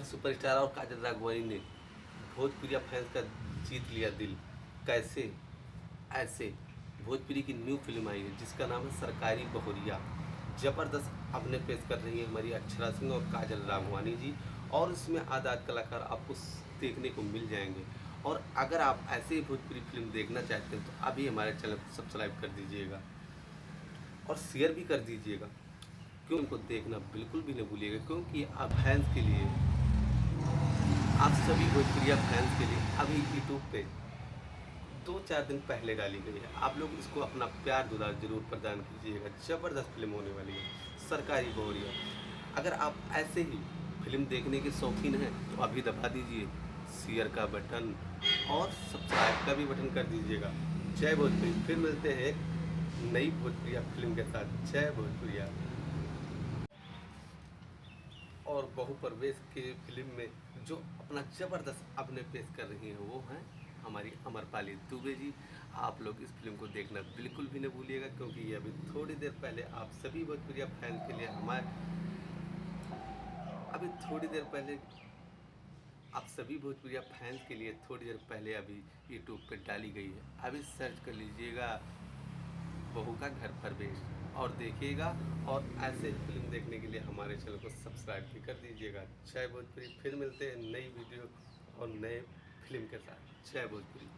हमारे सुपरस्टार और काजल राघवानी ने भोजपुरी फैंस का जीत लिया दिल। कैसे? ऐसे भोजपुरी की न्यू फिल्म आई है जिसका नाम है सरकारी बहुरिया। ज़बरदस्त अभिनय पेश कर रही है हमारी अक्षरा सिंह और काजल राघवानी जी, और इसमें आदाद कलाकार आपको देखने को मिल जाएंगे। और अगर आप ऐसे ही भोजपुरी फिल्म देखना चाहते हैं तो अभी हमारे चैनल को सब्सक्राइब कर दीजिएगा और शेयर भी कर दीजिएगा, क्यों उनको देखना बिल्कुल भी नहीं भूलिएगा, क्योंकि आप फैंस के लिए, आप सभी भोजपुरिया फैंस के लिए अभी यूट्यूब पे 2-4 दिन पहले डाली गई है। आप लोग इसको अपना प्यार दुलार जरूर प्रदान कीजिएगा। ज़बरदस्त फिल्म होने वाली है सरकारी बहुरिया। अगर आप ऐसे ही फिल्म देखने के शौकीन हैं तो अभी दबा दीजिए शेयर का बटन और सब्सक्राइब का भी बटन कर दीजिएगा। जय भोजपुरी। फिर मिलते हैं एक नई भोजपुरिया फिल्म के साथ। जय भोजपुरिया। और बहू परवेश के फिल्म में जो अपना ज़बरदस्त अभिनय पेश कर रही हैं वो हैं हमारी अमरपाली दुबे जी। आप लोग इस फिल्म को देखना बिल्कुल भी नहीं भूलिएगा, क्योंकि ये अभी थोड़ी देर पहले आप सभी भोजपुरिया फैंस के लिए अभी थोड़ी देर पहले आप सभी भोजपुरिया फैंस के लिए थोड़ी देर पहले अभी यूट्यूब पे डाली गई है। अभी सर्च कर लीजिएगा बहू का घर प्रवेश और देखिएगा। और ऐसे फिल्म देखने के लिए हमारे चैनल को सब्सक्राइब भी कर दीजिएगा। जय भोजपुरी। फिर मिलते हैं नई वीडियो और नए फिल्म के साथ। जय भोजपुरी।